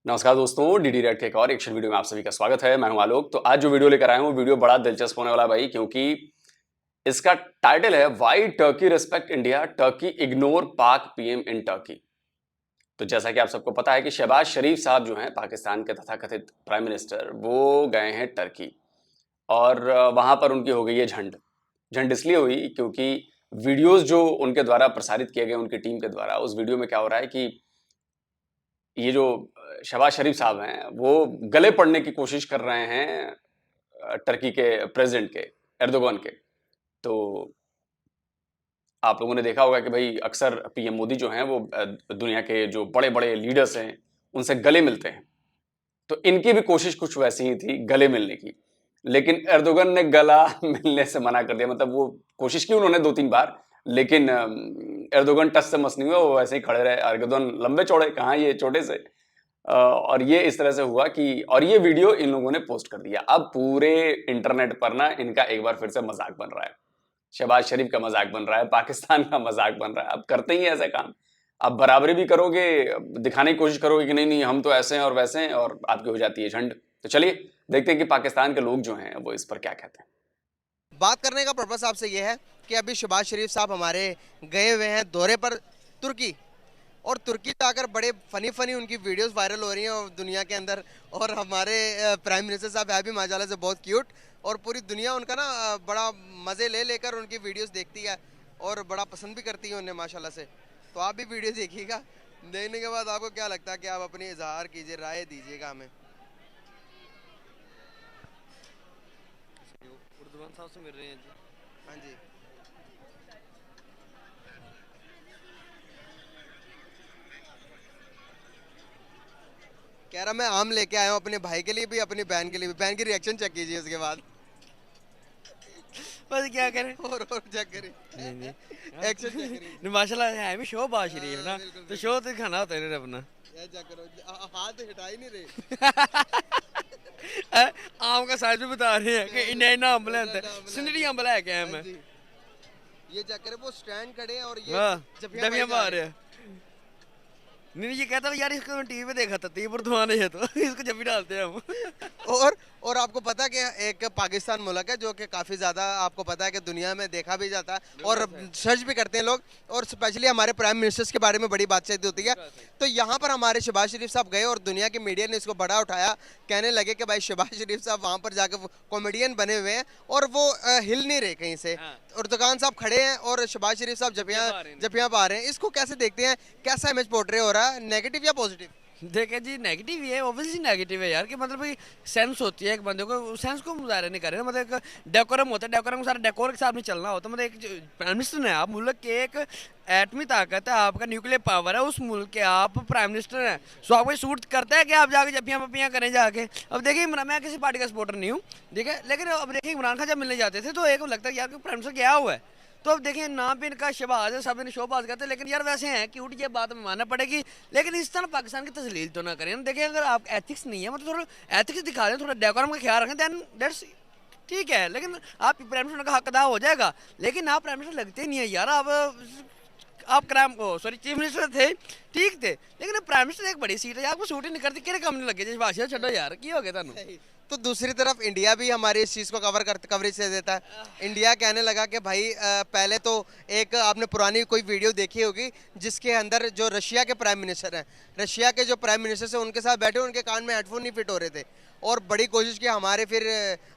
नमस्कार दोस्तों, DD red के एक और एक्शन वीडियो में आप सभी का स्वागत है। मैं हूं आलोक। तो आज जो वीडियो लेकर आया हूं, वीडियो बड़ा दिलचस्प होने वाला है भाई, क्योंकि इसका टाइटल है why Turkey respect India, Turkey ignore पाक पीएम इन टर्की। तो जैसा कि आप सबको पता है कि शहबाज शरीफ साहब जो हैं पाकिस्तान के तथाकथित प्राइम मिनिस्टर, वो गए हैं टर्की और वहां पर उनकी हो गई है झंड। झंड इसलिए हुई क्योंकि वीडियोस जो उनके द्वारा प्रसारित किए गए उनकी टीम के द्वारा, उस वीडियो में क्या हो रहा है कि ये जो शहबाज शरीफ साहब हैं, वो गले पड़ने की कोशिश कर रहे हैं टर्की के प्रेसिडेंट के, एर्दोगन के। तो आप लोगों ने देखा होगा कि भाई अक्सर पीएम मोदी जो हैं वो दुनिया के जो बड़े-बड़े लीडर्स हैं, उनसे गले मिलते हैं। तो इनकी भी कोशिश कुछ वैसी ही थी, गले मिलने की। लेकिन एर्दोगन ने गला मिलने से मना कर दिया। मतलब वो कोशिश की उन्होंने 2-3 बार, लेकिन एर्दोगन टस से मस नहीं हुआ, वो वैसे ही खड़े रहे। एर्दोगन लंबे-चौड़े, कहाँ ये छोटे से। और ये इस तरह से हुआ कि और ये वीडियो इन लोगों ने पोस्ट कर दिया। अब पूरे इंटरनेट पर ना इनका एक बार फिर से मजाक बन रहा है। शहबाज शरीफ का मजाक बन रहा है, पाकिस्तान का मजाक बन रहा है। अब करते ही ऐसे काम। आप बराबरी भी करोगे, दिखाने की कोशिश करोगे कि नहीं नहीं हम तो ऐसे हैं और वैसे हैं, और आपकी हो जाती है झंड। तो चलिए देखते हैं कि पाकिस्तान के लोग जो हैं वो इस पर क्या कहते हैं। बात करने का पर्पस आपसे ये है कि अभी शहबाज शरीफ साहब हमारे गए हुए हैं दौरे पर तुर्की, और तुर्की जाकर बड़े फनी उनकी वीडियोस वायरल हो रही हैं और दुनिया के अंदर। और हमारे प्राइम मिनिस्टर साहब है भी माशाल्लाह से बहुत क्यूट, और पूरी दुनिया उनका ना बड़ा मज़े ले लेकर उनकी वीडियोस देखती है और बड़ा पसंद भी करती है उन्हें माशाल्लाह से। तो आप भी वीडियो देखिएगा, देखने के बाद आपको क्या लगता है कि आप अपनी इजहार कीजिए, राय दीजिएगा हमें। उर्दुवान साहब से मिल रहे हैं जी। हाँ जी, कह रहा मैं आम लेके आया हूँ अपने भाई के लिए भी, अपनी बहन के लिए भी। बहन की रिएक्शन चेक कीजिए उसके बाद। बस क्या करें। और चेक करें, नहीं नहीं एक्शन चेक करिए। नहीं, माशाल्लाह है भी शो बात शरीफ ना, बिल्कुल तो बिल्कुल, शो तो दिखाना होता है इन्हें अपना। ये चेक करो, हाथ हिटा ही नहीं रहे। आम का साइज भी बता रहे हैं कि इन्हें ना अम्बल है, सिंदड़ी अम्बल है क्या है हाँ मैं। जी, ये चेक करें, वो स्टैंड खड़े हैं और ये वाह, जबियां डबियां मारे जा मार रहे रहे हैं। नहीं नहीं, ये कहता था यार इसको टीवी पे देखा था, तीन उर्दुवान है तो इसको जब भी डालते हैं हम। हैं। और आपको पता है कि एक पाकिस्तान मुल्क है जो कि काफ़ी ज़्यादा, आपको पता है कि दुनिया में देखा भी जाता है और सर्च भी करते हैं लोग, और स्पेशली हमारे प्राइम मिनिस्टर्स के बारे में बड़ी बातचीत होती है। तो यहाँ पर हमारे शहबाज शरीफ साहब गए और दुनिया की मीडिया ने इसको बड़ा उठाया, कहने लगे कि भाई शहबाज शरीफ साहब वहाँ पर जाकर कॉमेडियन बने हुए हैं और वो हिल नहीं रहे कहीं से। हाँ। और दुकान साहब खड़े हैं और शहबाज शरीफ साहब जबियाँ पा रहे हैं। इसको कैसे देखते हैं, कैसा इमेज पोर्ट्रे हो रहा है, नेगेटिव या पॉजिटिव? देखे जी, नेगेटिव ही है, ऑब्वियसली नेगेटिव है यार। कि मतलब भाई सेंस होती है एक बंदे को, सेंस को मुजाहरा नहीं कर रहे ना। मतलब एक डेकोरम होता है, डेकोरम सारा डेकोर के साथ में चलना होता है। मतलब एक प्राइम मिनिस्टर है आप, मुल्क के एक एटमी ताकत है, आपका न्यूक्लियर पावर है उस मुल्क के, आप प्राइम मिनिस्टर हैं। सो आपको सूट करता है कि आप जाके जपियाँ पपियाँ करें जाके। अब देखिए मैं किसी पार्टी का सपोर्टर नहीं हूँ, ठीक है, लेकिन अब देखिए इमरान खान जब मिलने जाते थे तो एक लगता है यार कि प्राइम मिनिस्टर क्या हुआ है। तो अब देखिए नाम भी इनका शहबाज है, सब इन्हें शोबाज करते हैं, लेकिन यार वैसे हैं क्यूट, ये बात में मानना पड़ेगी। लेकिन इस तरह पाकिस्तान की तस्लील तो ना करें। देखिए अगर आप एथिक्स नहीं है, मतलब थोड़ा एथिक्स दिखा दें, थोड़ा डेकोरम का ख्याल रखें, दैन दैट्स ठीक है। लेकिन आप प्राइम मिनिस्टर का हक अदा हो जाएगा, लेकिन आप प्राइम मिनिस्टर लगते नहीं है यार। आप क्राइम को सॉरी चीफ मिनिस्टर थे, ठीक थे, लेकिन प्राइम मिनिस्टर एक बड़ी सीट है, आपको सूट ही नहीं करती, किहड़े काम नहीं लगे जिस भाषा छो यार, की हो गया थानू। तो दूसरी तरफ इंडिया भी हमारी इस चीज़ को कवरेज से देता है। इंडिया कहने लगा कि भाई पहले तो एक आपने पुरानी कोई वीडियो देखी होगी जिसके अंदर जो रशिया के प्राइम मिनिस्टर हैं, रशिया के जो प्राइम मिनिस्टर से उनके साथ बैठे, उनके कान में हेडफोन नहीं फिट हो रहे थे, और बड़ी कोशिश की हमारे फिर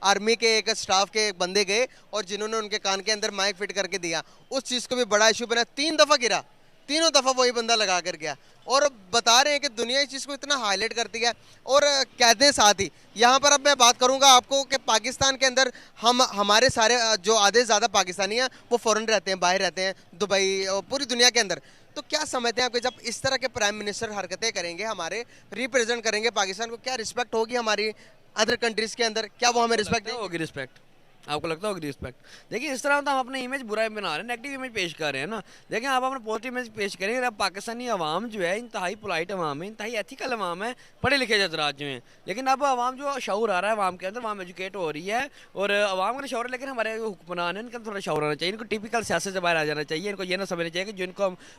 आर्मी के एक स्टाफ के एक बंदे गए और जिन्होंने उनके कान के अंदर माइक फिट करके दिया। उस चीज़ को भी बड़ा इशू बना, 3 दफ़ा गिरा, तीनों दफ़ा वही बंदा लगा कर गया। और बता रहे हैं कि दुनिया इस चीज़ को इतना हाईलाइट करती है। और कहते हैं साथ ही यहाँ पर अब मैं बात करूँगा आपको कि पाकिस्तान के अंदर हमारे सारे जो आधे ज़्यादा पाकिस्तानी हैं वो फ़ॉरेन रहते हैं, बाहर रहते हैं, दुबई और पूरी दुनिया के अंदर। तो क्या समझते हैं आपके, जब इस तरह के प्राइम मिनिस्टर हरकतें करेंगे, हमारे रिप्रेजेंट करेंगे पाकिस्तान को, क्या रिस्पेक्ट होगी हमारी अदर कंट्रीज़ के अंदर? क्या वो हमें रिस्पेक्ट होगी रिस्पेक्ट, आपको लगता होगा रिस्पेक्ट। देखिए इस तरह तो हम अपनी इमेज बुरा बना रहे हैं, नेगेटिव इमेज पेश कर रहे हैं ना। देखिए आप अपना पॉजिटिव इमेज पेश करेंगे। अब पाकिस्तानी अवाम जो है इंतहाई पोलाइट अवाम है, इंतहाई एथिकल अवाम है, पढ़े लिखे हजरात जो हैं। लेकिन अब अवाम जो शऊर आ रहा है अवाम के अंदर, अवाम एजुकेट हो रही है और अवाम का शौर, लेकिन हमारे हुक्मरान हैं इनका थोड़ा शौर आना चाहिए। इनको टिपिकल सियासत से बाहर आ जाना चाहिए। इनको ये ना समझना चाहिए कि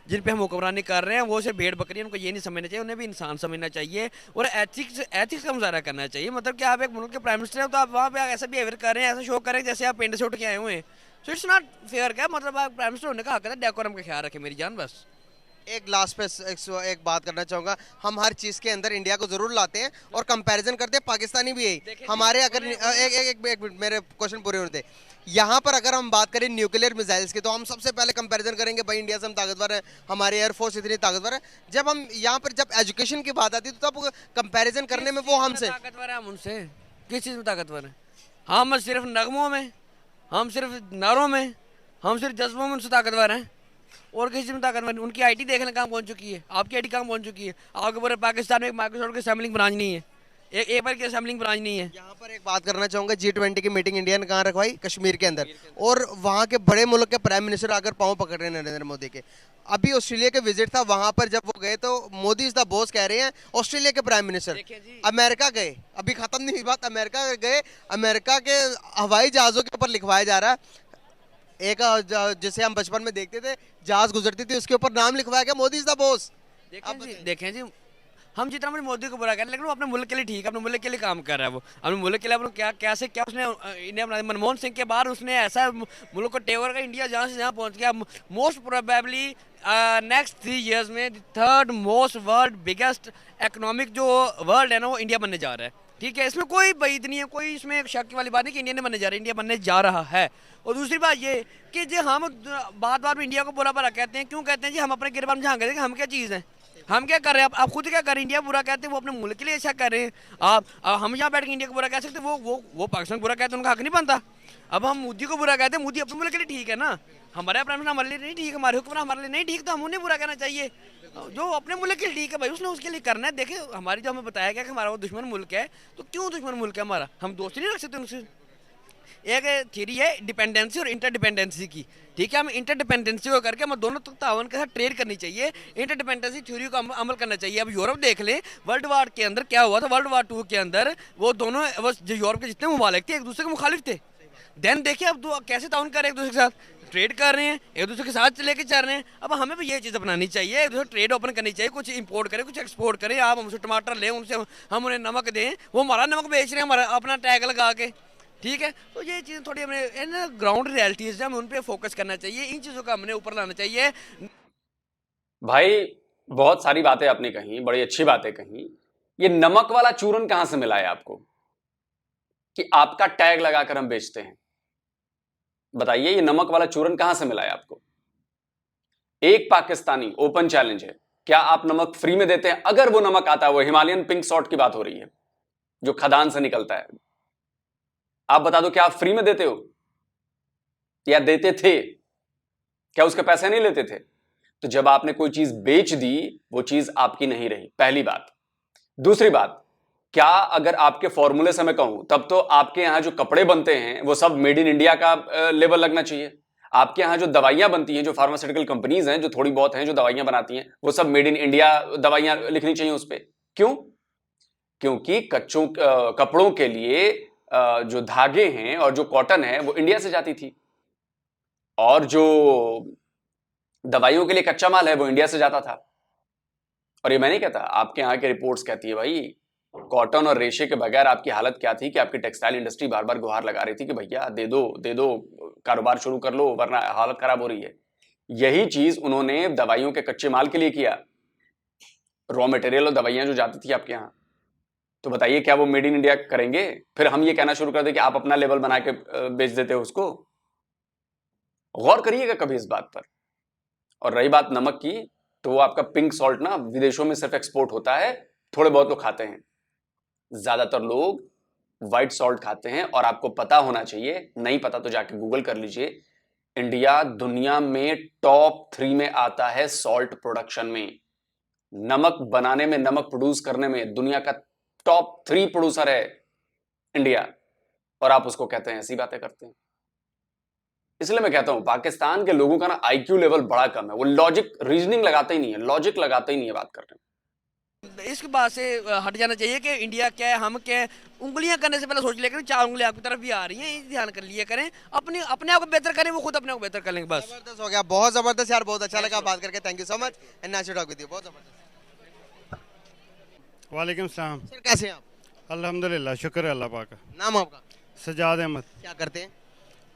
जिन पे हम हुक्मरानी कर रहे हैं वो सिर्फ भेड़ बकरी, इनको ये नहीं समझना चाहिए, उन्हें भी इंसान समझना चाहिए और एथिक्स का मुजाहरा करना चाहिए। मतलब कि आप एक मुल्क के प्राइम मिनिस्टर हैं तो आप वहाँ पे ऐसा बिहेवियर कर रहे हैं, ऐसा शो कर रहे हैं जैसे आप पिंड से उठ के आए हुए हैं। So it's not fair. क्या मतलब आप प्राइम मिनिस्टर होने का हक है, डेकोरम का ख्याल रखें मेरी जान बस। एक लास्ट पे एक बात करना चाहूंगा। हम हर चीज के अंदर इंडिया को जरूर लाते हैं और कंपैरिजन करते हैं, पाकिस्तानी भी यही हमारे। अगर एक मिनट मेरे क्वेश्चन पूरे होने थे। यहाँ पर अगर हम बात करें न्यूक्लियर मिसाइल्स की तो हम सबसे पहले कंपैरिजन करेंगे भाई इंडिया से हम ताकतवर है, हमारी एयरफोर्स इतनी ताकतवर है। जब हम यहाँ पर जब एजुकेशन की बात आती है तो तब कंपैरिजन करने में वो हमसे ताकतवर है, हम उनसे किस चीज़ में ताकतवर है? हम सिर्फ नगमों में, हम सिर्फ नारों में, हम सिर्फ जज्बों में उनसे ताकतवर हैं और किसी में ताकतवर नहीं। उनकी आईटी देखने कहाँ पहुंच चुकी है, आपकी आईटी कहाँ पहुंच चुकी है? आपके पूरे पाकिस्तान में एक माइक्रोसॉफ्ट की असेंबलिंग ब्रांच नहीं है, एक एपल की असेंबलिंग ब्रांच नहीं है। यहाँ पर एक बात करना चाहूंगा। G20 की मीटिंग इंडिया ने कहाँ रखवाई? कश्मीर के अंदर। और वहाँ के बड़े मुल्क के प्राइम मिनिस्टर आकर पाँव पकड़ रहे हैं नरेंद्र मोदी के। अभी ऑस्ट्रेलिया के विजिट था, वहां पर जब वो गए तो मोदी इज द बॉस कह रहे हैं ऑस्ट्रेलिया के प्राइम मिनिस्टर। अमेरिका गए, अभी खत्म नहीं हुई बात, अमेरिका गए, अमेरिका के हवाई जहाजों के ऊपर लिखवाया जा रहा है एक जिसे हम बचपन में देखते थे, जहाज गुजरती थी उसके ऊपर नाम लिखवाया गया मोदी इज द बॉस। देखें जी, हम जितना अपने मोदी को बुरा कर रहे हैं लेकिन वो अपने मुल्क के लिए ठीक है, अपने मुल्क के लिए काम कर रहा है। वो अपने मुल्क के लिए अपने क्या उसने इंडिया बना। मनमोहन सिंह के बाद उसने ऐसा मुल्क को टेवर का इंडिया जहाँ से जहाँ पहुँच गया। मोस्ट प्रोबेबली नेक्स्ट 3 years में third most world biggest economic जो वर्ल्ड है ना वो इंडिया बनने जा रहा है। ठीक है, इसमें कोई बैद नहीं है, कोई इसमें शक वाली बात नहीं कि इंडिया ने बनने जा रहा है, इंडिया बनने जा रहा है। और दूसरी बात ये कि जो हम बात बात में इंडिया को बुरा भला कहते हैं, क्यों कहते हैं जी? हम अपने गिरबान में झांक हैं कि हम क्या चीज़ हैं, हम क्या कर रहे हैं? आप खुद क्या कर रहे हैं? इंडिया बुरा कहते हैं, वो अपने मुल्क के लिए अच्छा कर रहे हैं। आप हम यहाँ बैठ के इंडिया को बुरा कह सकते हैं, वो पाकिस्तान बुरा कहते हैं, उनका हक नहीं बनता। अब हम मोदी को बुरा कहते हैं, मोदी अपने मुल्क के लिए ठीक है ना, हमारे प्राइम मिनिस्टर हमारे लिए नहीं ठीक, हमारे हुक्मरान हमारे लिए नहीं ठीक, तो हम उन्हें बुरा कहना चाहिए। जो अपने मुल्क के लिए ठीक है भाई उसने उसके लिए करना है। देखिए हमारी जो हमें बताया गया कि हमारा वो दुश्मन मुल्क है, तो क्यों दुश्मन मुल्क है हमारा? हम दोस्ती नहीं रख सकते उनसे? एक थ्योरी है डिपेंडेंसी और इंटरडिपेंडेंसी की। ठीक है, हम इंटरडिपेंडेंसी को करके हम दोनों तक तावन के साथ ट्रेड करनी चाहिए, इंटरडिपेंडेंसी थ्योरी को अमल करना चाहिए। अब यूरोप देख लें, वर्ल्ड वार के अंदर क्या हुआ था? वर्ल्ड वार 2 के अंदर वो दोनों जो यूरोप के जितने ममालिक थे एक दूसरे के मुखालिफ थे। देन देखिए अब कैसे ताउन कर रहे हैं, एक दूसरे के साथ ट्रेड कर रहे हैं, एक दूसरे के साथ लेके चल रहे हैं। अब हमें भी ये चीज़ अपनानी चाहिए, एक दूसरे ट्रेड ओपन करनी चाहिए, कुछ इंपोर्ट करें कुछ एक्सपोर्ट करें। आप हमसे टमाटर लें, उनसे हम उन्हें नमक दें, वो हमारा नमक बेच रहे हैं हमारा अपना टैग लगा के। ठीक है, तो ये चीज़ थोड़ी हमें ग्राउंड रियलिटीज़ है, हमें उन पर फोकस करना चाहिए, इन चीज़ों का हमने ऊपर लाना चाहिए। भाई बहुत सारी बातें आपने कही, बड़ी अच्छी बातें कही। ये नमक वाला चूरन कहां से मिला है आपको कि आपका टैग लगाकर हम बेचते हैं? बताइए, ये नमक वाला चूरन कहां से मिला है आपको? एक पाकिस्तानी, ओपन चैलेंज है, क्या आप नमक फ्री में देते हैं? अगर वो नमक आता है, वो हिमालयन पिंक सॉल्ट की बात हो रही है जो खदान से निकलता है, आप बता दो क्या आप फ्री में देते हो या देते थे? क्या उसके पैसे नहीं लेते थे? तो जब आपने कोई चीज बेच दी, वो चीज आपकी नहीं रही, पहली बात। दूसरी बात, क्या अगर आपके फॉर्मूले से मैं कहूं, तब तो आपके यहां जो कपड़े बनते हैं वो सब मेड इन इंडिया का लेवल लगना चाहिए। आपके यहां जो दवाइयां बनती हैं, जो फार्मास्यूटिकल कंपनीज हैं, जो थोड़ी बहुत हैं जो दवाइयां बनाती हैं, वो सब मेड इन इंडिया दवाइयां लिखनी चाहिए उस पर। क्यों? क्योंकि कपड़ों के लिए जो धागे हैं और जो कॉटन है वो इंडिया से जाती थी, और जो दवाइयों के लिए कच्चा माल है वो इंडिया से जाता था। और ये मैं नहीं कहता, आपके यहाँ की रिपोर्ट्स कहती है भाई, कॉटन और रेशे के बगैर आपकी हालत क्या थी कि आपकी टेक्सटाइल इंडस्ट्री बार बार गुहार लगा रही थी कि भैया दे दो कारोबार शुरू कर लो वरना हालत खराब हो रही है। यही चीज उन्होंने दवाइयों के कच्चे माल के लिए किया, रॉ मटेरियल और दवाइयां जो जाती थी आपके यहाँ। तो बताइए क्या वो मेड इन इंडिया करेंगे? फिर हम ये कहना शुरू कर दें कि आप अपना लेवल बना के बेच देते हो उसको। गौर करिएगा कभी इस बात पर। और रही बात नमक की, तो वो आपका पिंक सॉल्ट ना विदेशों में सिर्फ एक्सपोर्ट होता है, थोड़े बहुत लोग खाते हैं, ज्यादातर लोग व्हाइट सॉल्ट खाते हैं। और आपको पता होना चाहिए, नहीं पता तो जाके गूगल कर लीजिए, इंडिया दुनिया में टॉप 3 में आता है सॉल्ट प्रोडक्शन में। नमक बनाने में, नमक प्रोड्यूस करने में दुनिया का टॉप 3 प्रोड्यूसर है इंडिया। और आप उसको कहते हैं ऐसी बातें करते हैं। इसलिए मैं कहता हूं पाकिस्तान के लोगों का ना आईक्यू लेवल बड़ा कम है, वो लॉजिक रीजनिंग लगाते ही नहीं है, लॉजिक लगाते ही नहीं है बात करने में। इसके बाद से हट जाना चाहिए कि इंडिया क्या है, हम क्या है। उंगलियां करने से पहले सोच लिया करें, 4 उंगलियां आपकी तरफ भी आ रही हैं, ये ध्यान कर लिया करें। अपने अपने आप को बेहतर करें, वो खुद अपने आप को बेहतर कर लेंगे बस। जबरदस्त हो गया, बहुत जबरदस्त यार, बहुत अच्छा लगा बात करके। Thank you so much and nice to talk with you, बहुत जबरदस्त। वालेकुम सलाम। सर कैसे हैं आप? अल्हम्दुलिल्लाह, शुक्र है अल्लाह पाक का। नाम आपका? सजाद अहमद, क्या करते हैं?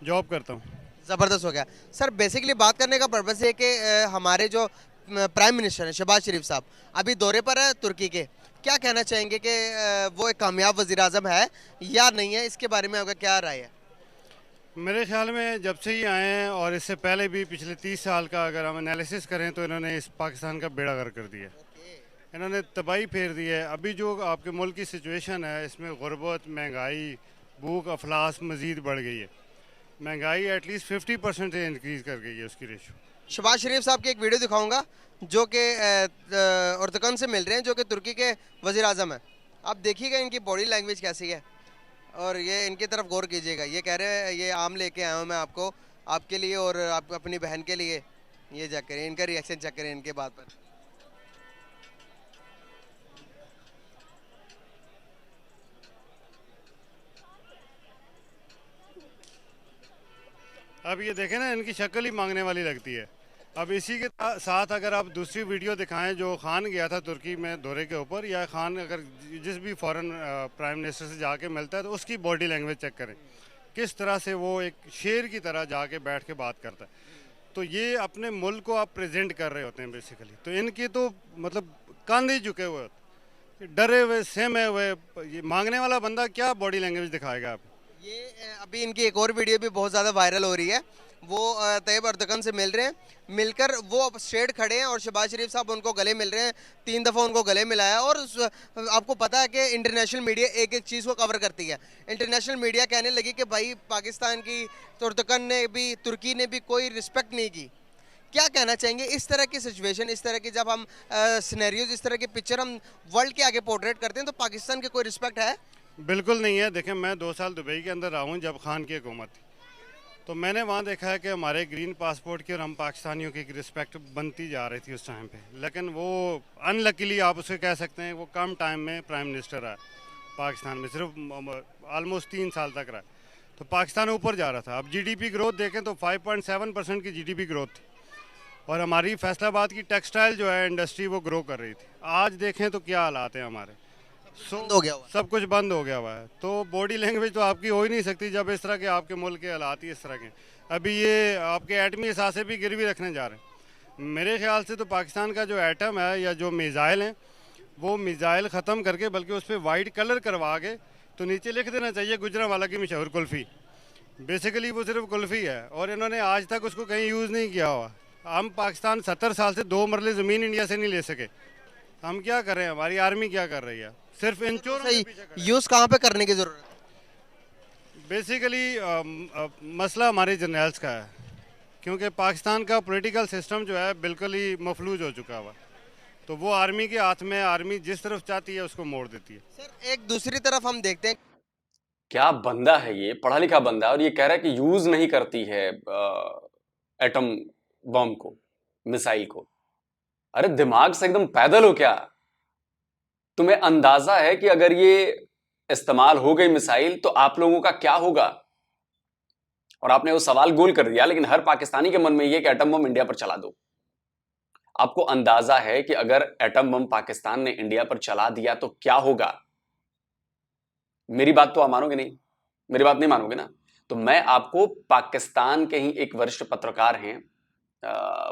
जॉब करता हूँ। ज़बरदस्त हो गया सर। बेसिकली बात करने का पर्पस है कि हमारे जो प्राइम मिनिस्टर हैं शहबाज शरीफ साहब अभी दौरे पर है तुर्की के। क्या कहना चाहेंगे कि वो एक कामयाब वज़ीर आज़म है या नहीं है, इसके बारे में आपका क्या राय है? मेरे ख्याल में जब से ही आए हैं और इससे पहले भी पिछले 30 साल का अगर हम एनालिसिस करें तो इन्होंने इस पाकिस्तान का बेड़ा गर्क कर दिया, इन्होंने तबाही फेर दी है। अभी जो आपके मुल्क की सिचुएशन है इसमें गुर्बत, महंगाई, भूख अफलास मज़ीद बढ़ गई है। महंगाई एटलीस्ट 50% से इंक्रीज़ कर गई है उसकी रेशो। शहबाज शरीफ साहब की एक वीडियो दिखाऊंगा जो कि उर्दुगन से मिल रहे हैं, जो कि तुर्की के वज़ीर आज़म हैं। आप देखिएगा इनकी बॉडी लैंग्वेज कैसी है और ये इनकी तरफ गौर कीजिएगा। ये कह रहे हैं ये आम लेके आया हूँ मैं आपको, आपके लिए और आप अपनी बहन के लिए। ये चेक करें, इनका रिएक्शन चेक करें इनके बात पर। अब ये देखें ना, इनकी शक्ल ही मांगने वाली लगती है। अब इसी के साथ अगर आप दूसरी वीडियो दिखाएं जो खान गया था तुर्की में दौरे के ऊपर, या खान अगर जिस भी फॉरेन प्राइम मिनिस्टर से जाके मिलता है तो उसकी बॉडी लैंग्वेज चेक करें, किस तरह से वो एक शेर की तरह जाके बैठ के बात करता है। तो ये अपने मुल्क को आप प्रेजेंट कर रहे होते हैं बेसिकली। तो इनकी तो मतलब कंधे ही झुके हुए होते, डरे हुए, सहमे हुए। ये मांगने वाला बंदा क्या बॉडी लैंग्वेज दिखाएगा आप? ये अभी इनकी एक और वीडियो भी बहुत ज़्यादा वायरल हो रही है। वो तैयब अर्दगन से मिल रहे हैं, मिलकर वो अब स्ट्रेट खड़े हैं और शहबाज शरीफ साहब उनको गले मिल रहे हैं। 3 दफ़ा उनको गले मिलाया। और आपको पता है कि इंटरनेशनल मीडिया एक एक चीज़ को कवर करती है। इंटरनेशनल मीडिया कहने लगी कि भाई पाकिस्तान की तुर्कन ने भी, तुर्की ने भी कोई रिस्पेक्ट नहीं की। क्या कहना चाहेंगे इस तरह की सिचुएशन, इस तरह की जब हम सिनेरियोज, इस तरह की पिक्चर हम वर्ल्ड के आगे पोर्ट्रेट करते हैं तो पाकिस्तान की कोई रिस्पेक्ट है? बिल्कुल नहीं है। देखें, मैं 2 साल दुबई के अंदर रहा हूँ जब खान की हुकूमत थी, तो मैंने वहाँ देखा है कि हमारे ग्रीन पासपोर्ट की और हम पाकिस्तानियों की रिस्पेक्ट बनती जा रही थी उस टाइम पे। लेकिन वो अनलकीली आप उसे कह सकते हैं, वो कम टाइम में प्राइम मिनिस्टर रहा पाकिस्तान में, सिर्फ ऑलमोस्ट 3 साल तक रहा, तो पाकिस्तान ऊपर जा रहा था। अब जीडीपी ग्रोथ देखें तो 5.7% की जीडीपी ग्रोथ थी और हमारी फैसलाबाद की टेक्सटाइल जो है इंडस्ट्री वो ग्रो कर रही थी। आज देखें तो क्या हालात हैं हमारे, बंद हो गया हुआ है। सब कुछ बंद हो गया हुआ है। तो बॉडी लैंग्वेज तो आपकी हो ही नहीं सकती जब इस तरह के आपके मुल्क के हालात ही इस तरह के। अभी ये आपके एटमी असासे भी गिरवी रखने जा रहे हैं। मेरे ख्याल से तो पाकिस्तान का जो एटम है या जो मिज़ाइल हैं, वो मिज़ाइल ख़त्म करके बल्कि उस पर वाइट कलर करवा के तो नीचे लिख देना चाहिए गुजरांवाला की मशहूर कुल्फ़ी। बेसिकली वो सिर्फ कुल्फ़ी है और इन्होंने आज तक उसको कहीं यूज़ नहीं किया हुआ। हम पाकिस्तान 70 साल से 2 मरले ज़मीन इंडिया से नहीं ले सके। हम क्या कर रहे हैं, हमारी आर्मी क्या कर रही है? सिर्फ इन चोरों के पीछे खड़े हैं। यूज़ कहाँ पे करने की ज़रूरत है? बेसिकली मसला हमारे जर्नल्स का है, क्योंकि पाकिस्तान का पॉलिटिकल सिस्टम जो है बिल्कुल ही मफलूज हो चुका हुआ। तो वो आर्मी के हाथ में, आर्मी जिस तरफ चाहती है उसको मोड़ देती है। सर एक दूसरी तरफ हम देखते हैं, क्या बंदा है ये, पढ़ा लिखा बंदा है और ये कह रहा है कि यूज नहीं करती है एटम बम को, मिसाइल को। अरे दिमाग से एकदम पैदल हो क्या? तुम्हें अंदाजा है कि अगर ये इस्तेमाल हो गई मिसाइल तो आप लोगों का क्या होगा? और आपने वो सवाल गोल कर दिया, लेकिन हर पाकिस्तानी के मन में ये कि एटम बम इंडिया पर चला दो। आपको अंदाजा है कि अगर एटम बम पाकिस्तान ने इंडिया पर चला दिया तो क्या होगा? मेरी बात तो आप मानोगे नहीं, मेरी बात नहीं मानोगे ना? तो मैं आपको पाकिस्तान के ही एक वरिष्ठ पत्रकार हैं,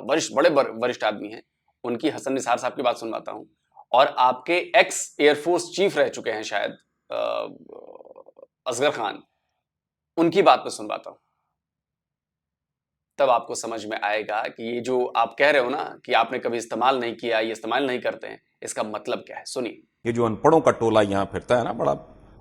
वरिष्ठ, बड़े वरिष्ठ आदमी हैं, उनकी हसन निसार साहब की बात सुनवाता हूं। और आपके एक्स एयरफोर्स चीफ रह चुके हैं शायद असगर खान, उनकी बात पे सुनवाता हूं। तब आपको समझ में आएगा कि ये जो आप कह रहे हो ना कि आपने कभी इस्तेमाल नहीं किया, ये इस्तेमाल नहीं करते हैं, इसका मतलब क्या है। सुनिए। ये जो अनपढ़ों का टोला यहाँ फिरता है ना, बड़ा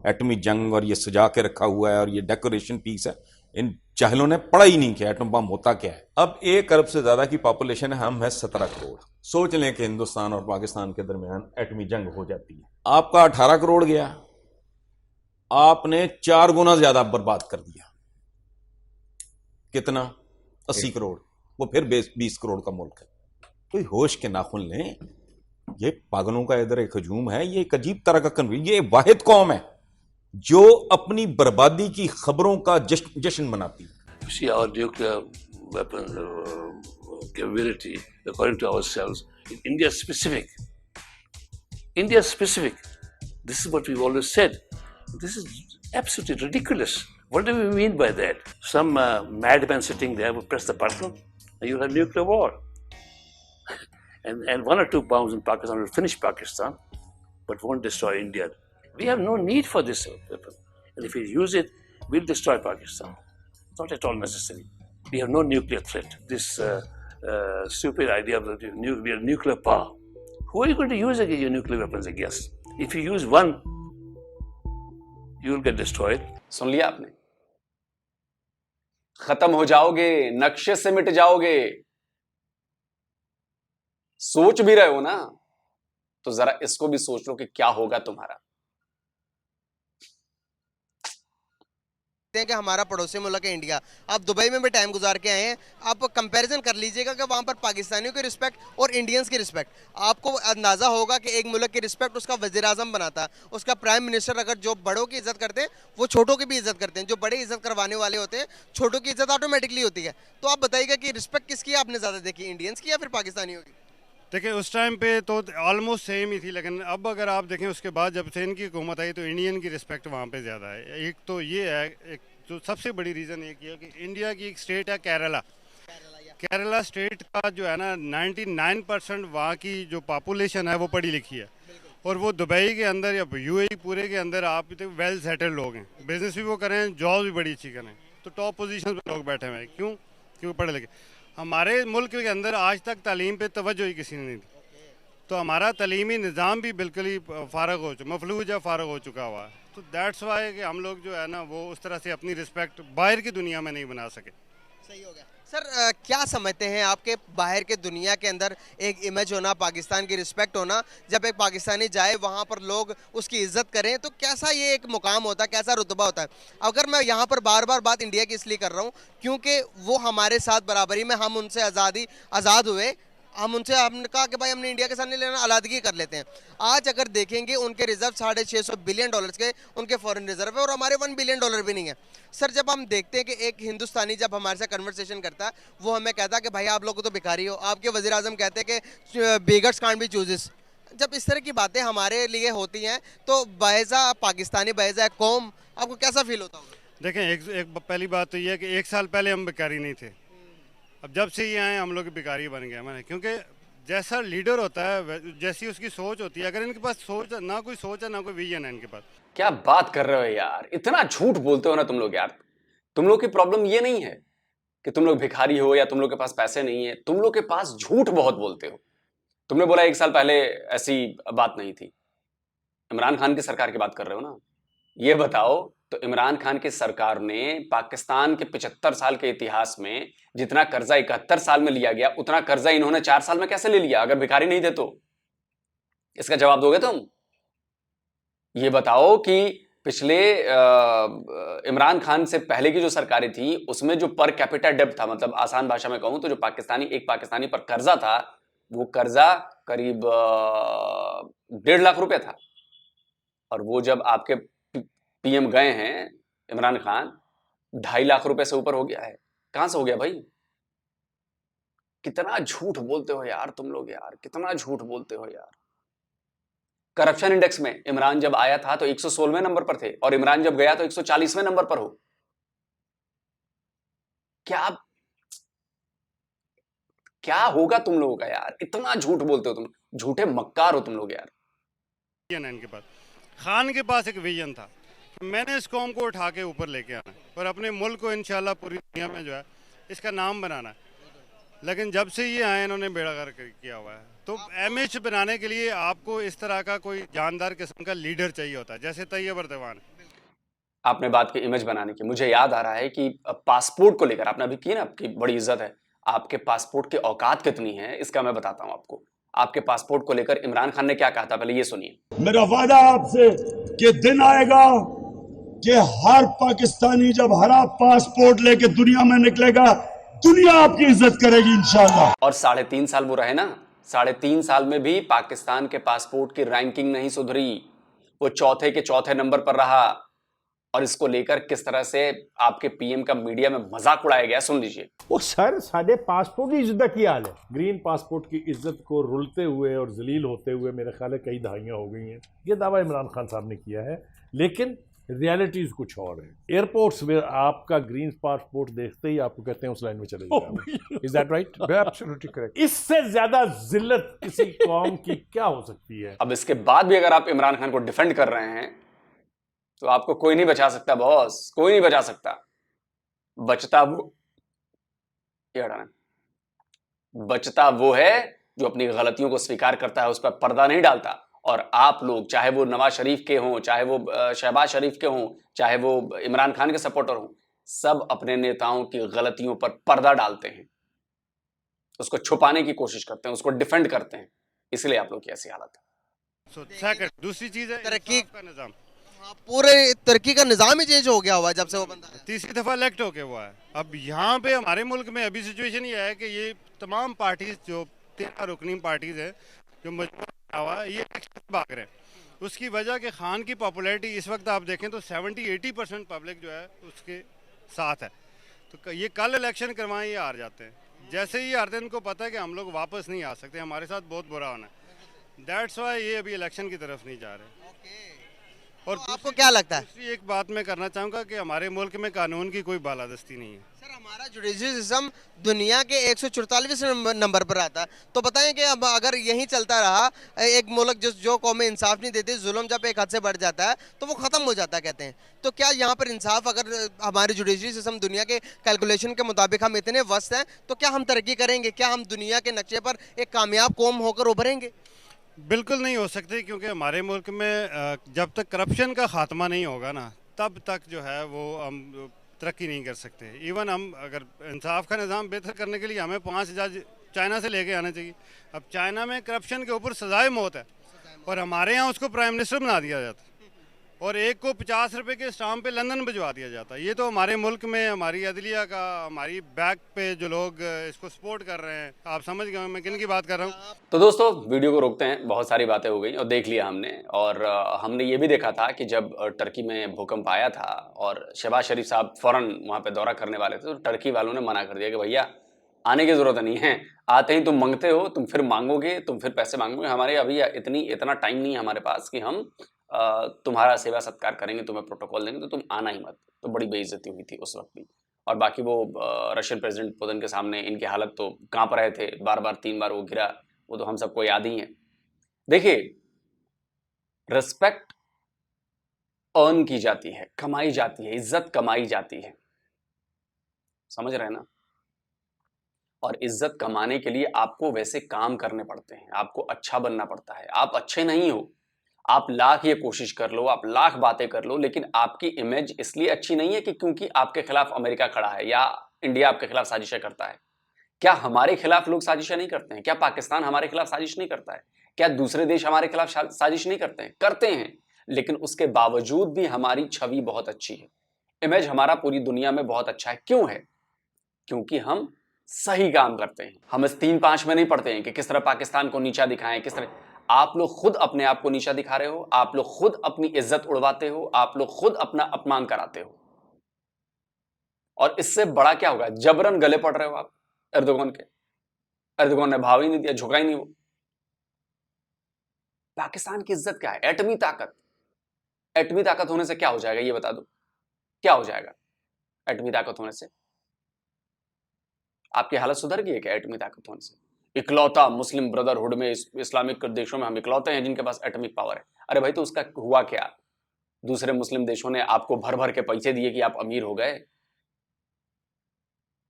एटमी जंग और ये सजा के रखा हुआ है और ये डेकोरेशन पीस है, इन चाहलों ने पढ़ा ही नहीं किया एटम बम होता क्या है। अब 1 अरब से ज्यादा की पॉपुलेशन है, हम है 17 करोड़। सोच लें कि हिंदुस्तान और पाकिस्तान के दरमियान एटमी जंग हो जाती है, आपका 18 करोड़ गया, आपने 4 गुना ज्यादा बर्बाद कर दिया। कितना? 80 करोड़। वो फिर 20 करोड़ का मुल्क है। कोई होश के नाखून लें। ये पागलों का इधर एक हजूम है। ये एक अजीब तरह का कन्वीन। ये वाहिद कौम है जो अपनी बर्बादी की खबरों का जश्न मनाती है। You see our nuclear weapon capability, according to ourselves, in India specific. India specific. This is what we've always said. This is absolutely ridiculous. What do we mean by that? Some madman sitting there will press the button and you'll have nuclear war. And 1 or 2 bombs in Pakistan will finish Pakistan, but won't destroy India. We have no need for this weapon. And if we use it, we'll destroy Pakistan. It's not at all necessary. We have no nuclear threat. This stupid idea of the nuclear power. Who are you going to use your nuclear weapons against? If you use one, you will get destroyed. सुन लिया आपने? खत्म हो जाओगे, नक्शे से मिट जाओगे। सोच भी रहे हो ना, तो जरा इसको भी सोच लो कि क्या होगा तुम्हारा। कि हमारा पड़ोसी मुल्क है इंडिया, आप दुबई में भी टाइम गुजार के आए हैं, आप कंपैरिजन कर लीजिएगा कि वहां पर पाकिस्तानियों की रिस्पेक्ट और इंडियंस की रिस्पेक्ट, आपको अंदाजा होगा कि एक मुल्क की रिस्पेक्ट उसका वजीर आजम बनाता है, उसका प्राइम मिनिस्टर। अगर जो बड़ों की इज्जत करते हैं वो छोटों की भी इज्जत करते हैं, जो बड़े इज्जत करवाने वाले होते हैं छोटों की इज्जत ऑटोमेटिकली होती है। तो आप बताइएगा कि रिस्पेक्ट किसकी आपने ज्यादा देखी, इंडियंस की या फिर पाकिस्तानियों की? देखिए उस टाइम पे तो ऑलमोस्ट सेम ही थी, लेकिन अब अगर आप देखें उसके बाद जब से इनकी हुकूमत आई तो इंडियन की रिस्पेक्ट वहाँ पे ज़्यादा है। एक तो ये है, एक जो सबसे बड़ी रीज़न एक ये है कि इंडिया की एक स्टेट है केरला। केरला स्टेट का जो है ना 99% वहाँ की जो पॉपुलेशन है वो पढ़ी लिखी है, और वो दुबई के अंदर या यूएई पूरे के अंदर आप तो वेल सेटल्ड लोग हैं, बिजनेस भी वो करें, जॉब भी बड़ी अच्छी करें, तो टॉप पोजीशन पे लोग बैठे हुए हैं। क्यों? क्योंकि पढ़े लिखे। हमारे मुल्क के अंदर आज तक तालीम पे तवज्जो ही किसी ने नहीं दी, तो हमारा तालीमी निज़ाम भी बिल्कुल ही फ़ारग हो चुका, मफलूज या फ़ारग हो चुका हुआ है। तो दैट्स वाई कि हम लोग जो है ना वो उस तरह से अपनी रिस्पेक्ट बाहर की दुनिया में नहीं बना सके। सही हो गया सर। क्या समझते हैं आपके बाहर के दुनिया के अंदर एक इमेज होना, पाकिस्तान की रिस्पेक्ट होना, जब एक पाकिस्तानी जाए वहाँ पर लोग उसकी इज्जत करें, तो कैसा ये एक मुकाम होता है, कैसा रुतबा होता है? अगर मैं यहाँ पर बार बार बात इंडिया की इसलिए कर रहा हूँ क्योंकि वो हमारे साथ बराबरी में, हम उनसे आज़ाद हुए, हमने कहा कि भाई हमने इंडिया के साथ नहीं लेना, अलादगी कर लेते हैं। आज अगर देखेंगे उनके रिजर्व $650 बिलियन के उनके फॉरेन रिजर्व है, और हमारे $1 बिलियन भी नहीं है। सर जब हम देखते हैं कि एक हिंदुस्तानी जब हमारे साथ कन्वर्सेशन करता है वो हमें कहता है कि भाई आप लोग तो भिखारी हो, आपके वज़ीर आज़म कहते हैं कि बेगर्स कांट बी चूजेस। जब इस तरह की बातें हमारे लिए होती हैं तो बायज़ा पाकिस्तानी, बायज़ा कौम, आपको कैसा फील होता होगा? देखें एक पहली बात तो ये है कि 1 साल पहले हम भिखारी नहीं थे, अब जब से ये आए हम लोग भिखारी बन गए मैंने, क्योंकि जैसा लीडर होता है जैसी उसकी सोच होती है। अगर इनके पास सोच ना कोई सोच है ना कोई विजन है इनके पास। क्या बात कर रहे हो यार, इतना झूठ बोलते हो ना तुम लोग यार। तुम लोग की प्रॉब्लम ये नहीं है कि तुम लोग भिखारी हो या तुम लोग के पास पैसे नहीं है, तुम लोग के पास झूठ बहुत बोलते हो। तुमने बोला 1 साल पहले ऐसी बात नहीं थी। इमरान खान की सरकार की बात कर रहे हो ना? ये बताओ तो इमरान खान की सरकार ने पाकिस्तान के 75 साल के इतिहास में जितना कर्जा 71 साल में लिया गया उतना कर्जा इन्होंने 4 साल में कैसे ले लिया, अगर भिखारी नहीं थे तो? इसका जवाब दोगे तुम? ये बताओ कि पिछले इमरान खान से पहले की जो सरकारें थी उसमें जो पर कैपिटा डेब्ट था, मतलब आसान भाषा में कहूं तो जो एक पाकिस्तानी पर कर्जा था, वो कर्जा करीब 1.5 लाख रुपए था, और वो जब आपके पीएम गए हैं इमरान खान 2.5 लाख रुपए से ऊपर हो गया है। कहां से हो गया भाई? कितना झूठ बोलते हो यार तुम लोग यार, कितना झूठ बोलते हो यार। करप्शन इंडेक्स में इमरान जब आया था तो 116वें नंबर पर थे, और इमरान जब गया तो 140वें नंबर पर हो। क्या होगा तुम लोगों का यार? इतना झूठ बोलते हो तुम, झूठे मक्कार हो तुम लोग यार। इनके पास खान के पास एक विजन था, मैंने इस कौम को उठा के ऊपर लेके आना और अपने मुल्क को इंशाल्लाह पूरी दुनिया में जो है इसका नाम बनाना है। लेकिन जब से ये आए इन्होंने बेड़ा गर्क किया हुआ है। तो इमेज बनाने के लिए आपको इस तरह का कोई जानदार किस्म का लीडर चाहिए होता है, जैसे तैयब अर्दवान। आपने बात की इमेज बनाने की, मुझे याद आ रहा है कि पासपोर्ट को लेकर आपने अभी की ना, आपकी बड़ी इज्जत है, आपके पासपोर्ट की औकात कितनी है इसका मैं बताता हूं आपको। आपके पासपोर्ट को लेकर इमरान खान ने क्या कहा था, पहले ये सुनिए। मेरा वादा आपसे कि दिन आएगा कि हर पाकिस्तानी जब हरा पासपोर्ट लेके दुनिया में निकलेगा, दुनिया आपकी इज्जत करेगी इंशाल्लाह। और 3.5 साल वो रहे ना, 3.5 साल में भी पाकिस्तान के पासपोर्ट की रैंकिंग नहीं सुधरी, वो चौथे के चौथे नंबर पर रहा। और इसको लेकर किस तरह से आपके पीएम का मीडिया में मजाक उड़ाया गया, सुन लीजिए। वो सर साढ़े पासपोर्ट की इज्जत की हाल है। ग्रीन पासपोर्ट की इज्जत को रुलते हुए और जलील होते हुए मेरे ख्याल है कई दहाइयां हो गई हैं। ये दावा इमरान खान साहब ने किया है, लेकिन रियलिटीज कुछ और है। एयरपोर्ट्स में आपका ग्रीन पासपोर्ट देखते ही आपको कहते हैं उस लाइन में चले जाओ। Is that right? Absolutely correct. इससे ज्यादा जिल्लत किसी कौम की क्या हो सकती है? अब इसके बाद भी अगर आप इमरान खान को डिफेंड कर रहे हैं तो आपको कोई नहीं बचा सकता बॉस, कोई नहीं बचा सकता। बचता वो, ये हटाना, बचता वो है जो अपनी गलतियों को स्वीकार करता है, उस पर पर्दा नहीं डालता। और आप लोग, चाहे वो नवाज शरीफ के हों, चाहे वो शहबाज शरीफ के हों, चाहे वो इमरान खान के सपोर्टर हों, सब अपने नेताओं की गलतियों पर पर्दा डालते हैं, उसको छुपाने की कोशिश करते हैं, उसको डिफेंड करते हैं। इसलिए आप लोग की ऐसी हालत है। दूसरी चीज है तरक्की इंसाफ का निजाम। हाँ, पूरे तरक्की का निजाम ही चेंज हो गया हुआ है जब से वो बंदा आया। तीसरी दफा इलेक्ट होके हुआ है। अब यहाँ पे हमारे मुल्क में अभी सिचुएशन ये है कि ये तमाम पार्टीज जो 13 रुकनी पार्टीज है जो मजबूत हुआ है, ये इलेक्शन भाग रहे हैं। उसकी वजह कि खान की पॉपुलैरिटी इस वक्त आप देखें तो 70-80% पब्लिक जो है उसके साथ है। तो ये कल इलेक्शन करवाएं, ये हार जाते हैं। जैसे ही हारते हैं इनको पता है कि हम लोग वापस नहीं आ सकते, हमारे साथ बहुत बुरा होना है। दैट्स वाई ये अभी इलेक्शन की तरफ नहीं जा रहे। और तो आपको क्या लगता है? दूसरी एक बात मैं करना चाहूँगा कि हमारे मुल्क में कानून की कोई बालादस्ती नहीं है। सर, हमारा जुडिशल सिस्टम दुनिया के 144 नंबर पर आता है। तो बताएं कि अब अगर यही चलता रहा, एक मुल्क जो कौमें इंसाफ नहीं देती, जुल्म जब एक हद से बढ़ जाता है तो वो ख़त्म हो जाता है कहते हैं। तो क्या यहाँ पर इंसाफ, अगर हमारे जुडिशल सिस्टम दुनिया के कैलकुलेशन के मुताबिक हम इतने वस्त हैं, तो क्या हम तरक्की करेंगे? क्या हम दुनिया के नक्शे पर एक कामयाब कौम होकर उभरेंगे? बिल्कुल नहीं हो सकते, क्योंकि हमारे मुल्क में जब तक करप्शन का खात्मा नहीं होगा ना, तब तक जो है वो हम तरक्की नहीं कर सकते। इवन हम अगर इंसाफ का निज़ाम बेहतर करने के लिए हमें 5 जज चाइना से लेके आने चाहिए। अब चाइना में करप्शन के ऊपर सजाए मौत है और हमारे यहाँ उसको प्राइम मिनिस्टर बना दिया जाता है और एक को 50 रुपए के स्टाम्प पे लंदन भिजवा दिया जाता है। ये तो हमारे मुल्क में हमारी अदलिया का, हमारी बैक पे जो लोग इसको सपोर्ट कर रहे हैं, आप समझ गए मैं किन की बात कर रहा हूँ। तो दोस्तों, वीडियो को रोकते हैं, बहुत सारी बातें हो गई और देख लिया हमने। और हमने ये भी देखा था कि जब टर्की में भूकंप आया था और शहबाज शरीफ साहब फौरन वहाँ पे दौरा करने वाले थे, तो टर्की वालों ने मना कर दिया कि भैया आने की ज़रूरत नहीं है, आते ही तुम मांगते हो, तुम फिर मांगोगे, तुम फिर पैसे मांगोगे, हमारे अभी इतना टाइम नहीं है हमारे पास कि हम तुम्हारा सेवा सत्कार करेंगे, तुम्हें प्रोटोकॉल देंगे, तो तुम आना ही मत। तो बड़ी बेइज्जती हुई थी उस वक्त भी। और बाकी वो रशियन प्रेसिडेंट पुतिन के सामने इनकी हालत तो कांप रहे थे, बार बार 3 बार वो गिरा, वो तो हम सबको याद ही है। देखिए, रिस्पेक्ट अर्न की जाती है, कमाई जाती है, इज्जत कमाई जाती है, समझ रहे हैं ना? और इज्जत कमाने के लिए आपको वैसे काम करने पड़ते हैं, आपको अच्छा बनना पड़ता है। आप अच्छे नहीं हो, आप लाख ये कोशिश कर लो, आप लाख बातें कर लो, लेकिन आपकी इमेज इसलिए अच्छी नहीं है कि क्योंकि आपके खिलाफ अमेरिका खड़ा है या इंडिया आपके खिलाफ साजिशें करता है। क्या हमारे खिलाफ लोग साजिशें नहीं करते हैं? क्या पाकिस्तान हमारे खिलाफ साजिश नहीं करता है? क्या दूसरे देश हमारे खिलाफ साजिश नहीं करते हैं? करते हैं, लेकिन उसके बावजूद भी हमारी छवि बहुत अच्छी है, इमेज हमारा पूरी दुनिया में बहुत अच्छा है। क्यों है? क्योंकि हम सही काम करते हैं। हम इस 3-5 में नहीं पढ़ते हैं कि किस तरह पाकिस्तान को नीचा दिखाएं, किस तरह। आप लोग खुद अपने आप को नीचा दिखा रहे हो, आप लोग खुद अपनी इज्जत उड़वाते हो, आप लोग खुद अपना अपमान कराते हो। और इससे बड़ा क्या होगा? जबरन गले पड़ रहे हो आप एर्दोगन के। एर्दोगन ने भाव ही नहीं दिया, झुका ही नहीं वो। पाकिस्तान की इज्जत क्या है? एटमी ताकत। एटमी ताकत होने से क्या हो जाएगा ये बता दो, क्या हो जाएगा एटमी ताकत होने से? आपकी हालत सुधर गई है क्या एटमी ताकत होने से? इकलौता मुस्लिम ब्रदरहुड में, इस्लामिक देशों में हम इकलौते हैं जिनके पास एटॉमिक पावर है। अरे भाई, तो उसका हुआ क्या? दूसरे मुस्लिम देशों ने आपको भर भर के पैसे दिए कि आप अमीर हो गए।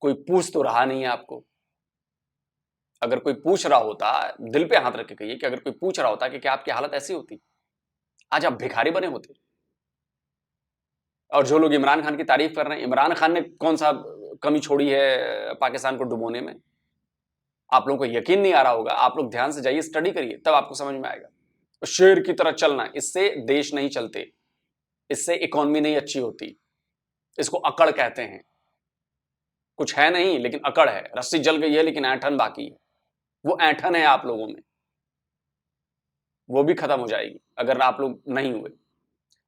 कोई पूछ तो रहा नहीं है आपको। अगर कोई पूछ रहा होता, दिल पे हाथ रख के कहिए कि अगर कोई पूछ रहा होता कि क्या आपकी हालत ऐसी होती, आज आप भिखारी बने होते। और जो लोग इमरान खान की तारीफ कर रहे हैं, इमरान खान ने कौन सा कमी छोड़ी है पाकिस्तान को डुबोने में? आप लोगों को यकीन नहीं आ रहा होगा, आप लोग ध्यान से जाइए, स्टडी करिए, तब आपको समझ में आएगा। शेर की तरह चलना, इससे देश नहीं चलते। इससे इकोनॉमी नहीं अच्छी होती। इसको अकड़ कहते हैं। कुछ है नहीं लेकिन अकड़ है। रस्सी जल गई है लेकिन ऐंठन बाकी है। वो ऐंठन है आप लोगों में, वो भी खत्म हो जाएगी अगर आप लोग नहीं हुए।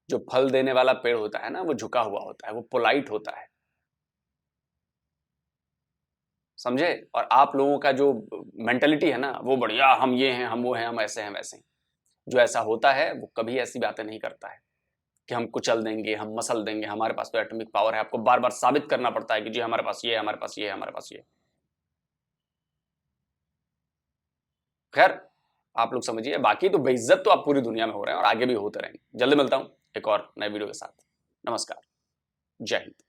जो फल देने वाला पेड़ होता है ना, वो झुका हुआ होता है, वो पोलाइट होता है, समझे। और आप लोगों का जो मेंटेलिटी है ना, वो बढ़िया, हम ये हैं, हम वो हैं, हम ऐसे हैं वैसे हैं। जो ऐसा होता है वो कभी ऐसी बातें नहीं करता है कि हम कुचल देंगे, हम मसल देंगे, हमारे पास तो एटॉमिक पावर है। आपको बार बार साबित करना पड़ता है कि जी हमारे पास ये है, हमारे पास ये है, हमारे पास ये है। खैर आप लोग समझिए, बाकी तो बेइज्जत तो आप पूरी दुनिया में हो रहे हैं और आगे भी होते रहेंगे। जल्दी मिलता हूं एक और नए वीडियो के साथ। नमस्कार, जय हिंद।